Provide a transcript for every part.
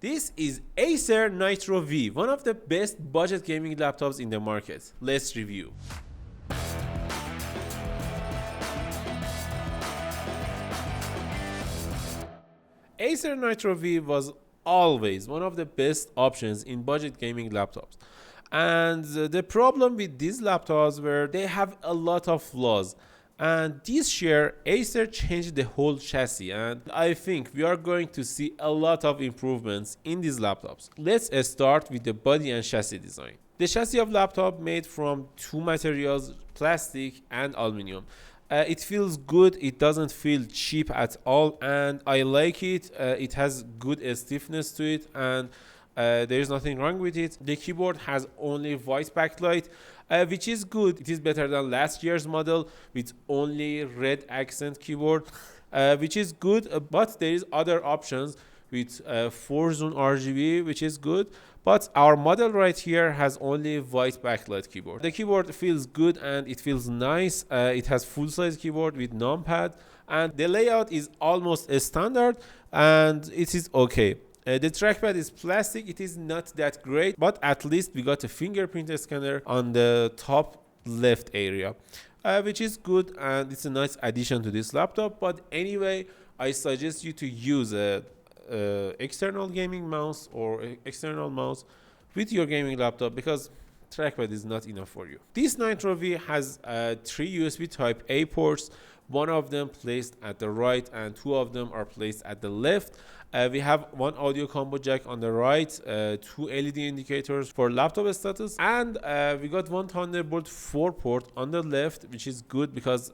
This is Acer Nitro V, one of the best budget gaming laptops in the market. Let's review. Acer Nitro V was always one of the best options in budget gaming laptops. And the problem with these laptops were they have a lot of flaws. And this year, Acer changed the whole chassis, and I think we are going to see a lot of improvements in these laptops. Let's start with the body and chassis design. The chassis of laptop made from two materials, plastic and aluminum. It feels good, it doesn't feel cheap at all, and I like it. It has good stiffness to it, and there's nothing wrong with it. The keyboard has only white backlight, which is good. It is better than last year's model with only red accent keyboard, which is good, but there is other options with 4-zone RGB, which is good. But our model right here has only white backlight keyboard. The keyboard feels good and it feels nice. It has full-size keyboard with numpad, and the layout is almost a standard, and it is okay. The trackpad is plastic. It is not that great, but at least we got a fingerprint scanner on the top left area, which is good, and it's a nice addition to this laptop. But anyway, I suggest you to use a external gaming mouse or external mouse with your gaming laptop, because trackpad is not enough for you. This Nitro V has 3 USB type A ports, one of them placed at the right and 2 of them are placed at the left. We have one audio combo jack on the right, 2 LED indicators for laptop status, and we got one Thunderbolt 4 port on the left, which is good because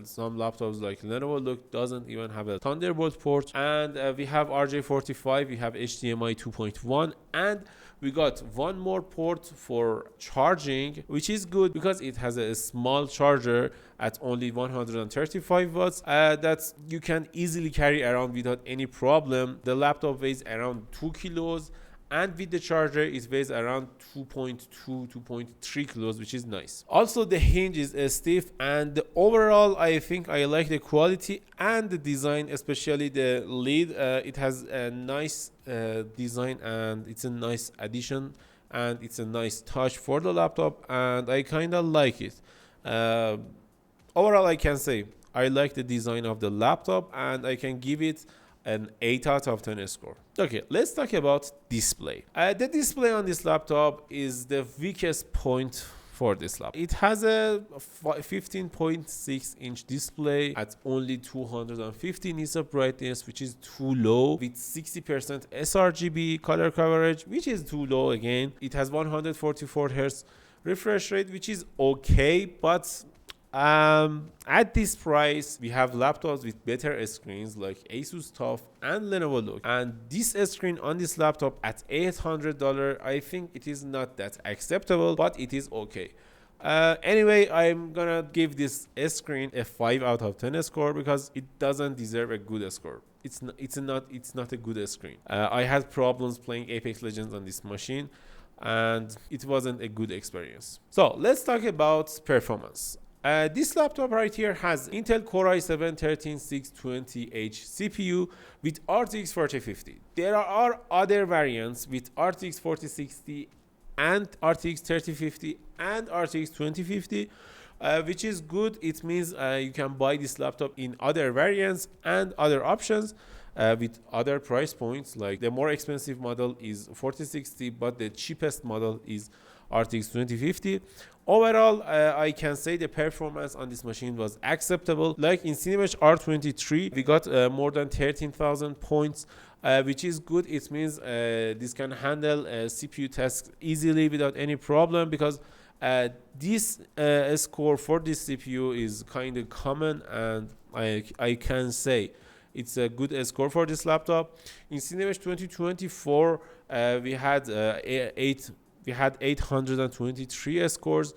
some laptops like Lenovo Look doesn't even have a Thunderbolt port. And we have RJ45, we have HDMI 2.1, and we got one more port for charging, which is good because it has a small charger at only 135 watts that you can easily carry around without any problem. The laptop weighs around 2 kilos, and with the charger it weighs around 2.3 kilos, which is nice. Also, the hinge is stiff, and overall I think I like the quality and the design, especially the lid. It has a nice design, and it's a nice addition, and it's a nice touch for the laptop, and I kind of like it. Overall, I can say I like the design of the laptop, and I can give it an 8 out of 10 score. Okay, let's talk about display. The display on this laptop is the weakest point for this laptop. It has a 15.6 inch display at only 250 nits of brightness, which is too low, with 60% sRGB color coverage, which is too low again. It has 144 Hz refresh rate, which is okay, but at this price we have laptops with better screens like Asus TUF and Lenovo Look, and this screen on this laptop at $800, I think it is not that acceptable, but it is okay. Anyway, I'm gonna give this screen a 5 out of 10 score because it doesn't deserve a good score. It's not a good screen. I had problems playing Apex Legends on this machine, and it wasn't a good experience. So let's talk about performance. This laptop right here has Intel Core i7-13620H CPU with RTX 4050. There are other variants with RTX 4060 and RTX 3050 and RTX 2050, which is good. It means you can buy this laptop in other variants and other options with other price points. Like the more expensive model is 4060, but the cheapest model is RTX 2050. Overall, I can say the performance on this machine was acceptable. Like in Cinebench R23, we got more than 13,000 points, which is good. It means this can handle CPU tasks easily without any problem, because this score for this CPU is kind of common, and I can say it's a good score for this laptop. In Cinebench 2024, we had 823 scores,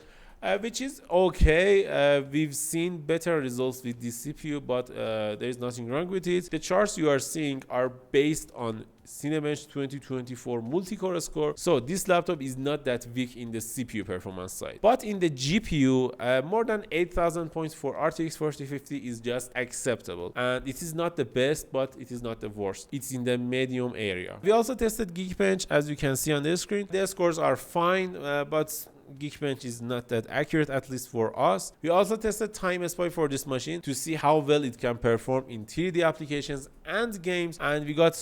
which is okay. We've seen better results with this CPU, but there is nothing wrong with it. The charts you are seeing are based on Cinebench 2024 multi-core score. So this laptop is not that weak in the CPU performance side. But in the GPU, more than 8,000 points for RTX 4050 is just acceptable. And it is not the best, but it is not the worst. It's in the medium area. We also tested Geekbench, as you can see on the screen. The scores are fine, but Geekbench is not that accurate, at least for us. We also tested Time Spy for this machine to see how well it can perform in 3D applications and games, and we got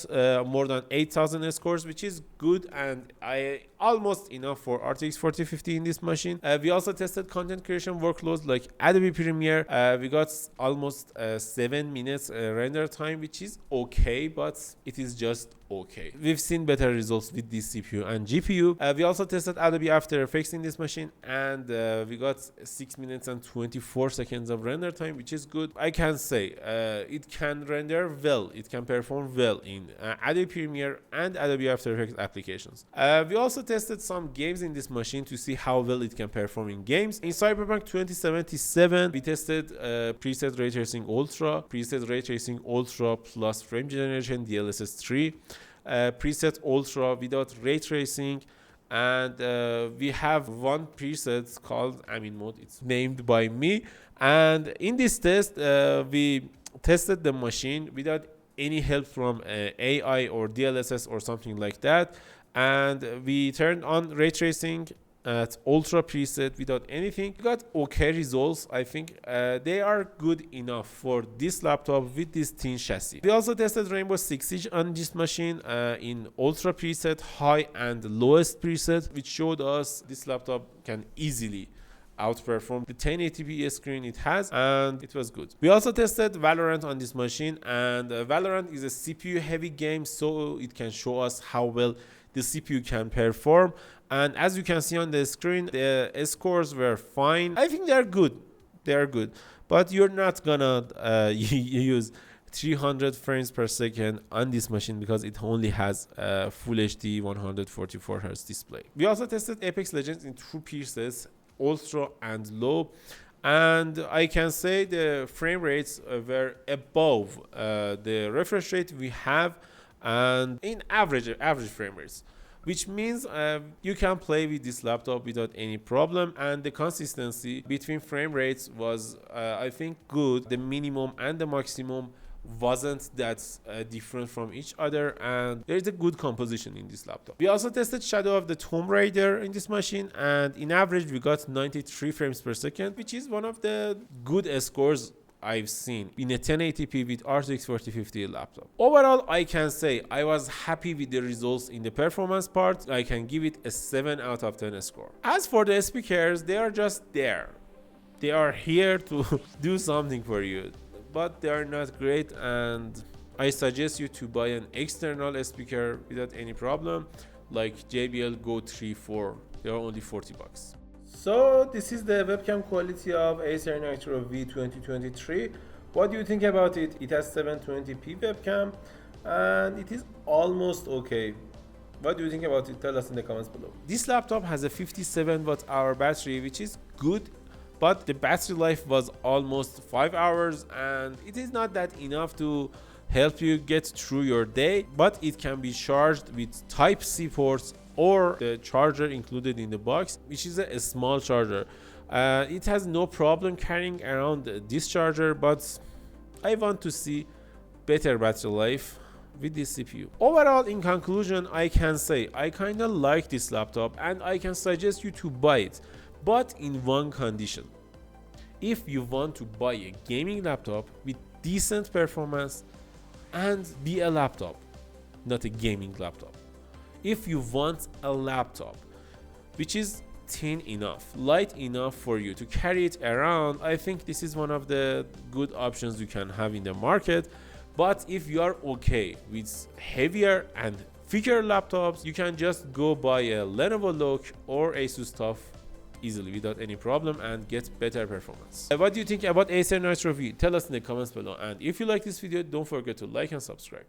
more than 8,000 scores, which is good and almost enough for RTX 4050 in this machine. We also tested content creation workloads like Adobe Premiere. We got almost 7 minutes render time, which is okay, but it is just okay. We've seen better results with this CPU and GPU. We also tested Adobe After Effects in this machine, and we got 6 minutes and 24 seconds of render time, which is good. I can say it can render well, it can perform well in Adobe Premiere and Adobe After Effects applications. We also tested some games in this machine to see how well it can perform in games. In Cyberpunk 2077, we tested preset ray tracing ultra, preset ray tracing ultra plus frame generation DLSS 3, preset ultra without ray tracing, and we have one preset called Amin mode. It's named by me, and in this test we tested the machine without any help from AI or DLSS or something like that, and we turned on ray tracing at ultra preset without anything. We got okay results. I think they are good enough for this laptop with this thin chassis. We also tested Rainbow Six Siege on this machine in ultra preset, high and lowest preset, which showed us this laptop can easily outperform the 1080p screen it has, and it was good. We also tested Valorant on this machine, and Valorant is a CPU heavy game, so it can show us how well the CPU can perform. And as you can see on the screen, the scores were fine. I think they're good. They're good. But you're not gonna use 300 frames per second on this machine because it only has Full HD 144 Hz display. We also tested Apex Legends in 2 presets, ultra and low, and I can say the frame rates were above the refresh rate we have, and in average frame rates, which means you can play with this laptop without any problem, and the consistency between frame rates was I think good. The minimum and the maximum wasn't that different from each other, and there is a good composition in this laptop. We also tested Shadow of the Tomb Raider in this machine, and in average we got 93 frames per second, which is one of the good scores I've seen in a 1080p with RTX 4050 laptop. Overall, I can say I was happy with the results in the performance part. I can give it a 7 out of 10 score. As for the speakers, they are just there. They are here to do something for you, but they are not great, and I suggest you to buy an external speaker without any problem, like JBL Go 3-4. They are only $40. So this is the webcam quality of Acer Nitro V 2023. What do you think about it? It has 720p webcam and it is almost okay. What do you think about it? Tell us in the comments below. This laptop has a 57 watt-hour battery, which is good, but the battery life was almost 5 hours, and it is not that enough to help you get through your day, but it can be charged with Type-C ports or the charger included in the box, which is a small charger. It has no problem carrying around this charger, but I want to see better battery life with this CPU. Overall, in conclusion, I can say I kinda like this laptop and I can suggest you to buy it, but in one condition. If you want to buy a gaming laptop with decent performance and be a laptop, not a gaming laptop. If you want a laptop which is thin enough, light enough for you to carry it around, I think this is one of the good options you can have in the market. But if you are okay with heavier and thicker laptops, you can just go buy a Lenovo Look or Asus TUF easily without any problem and get better performance. What do you think about Acer Nitro V? Tell us in the comments below, and if you like this video, don't forget to like and subscribe.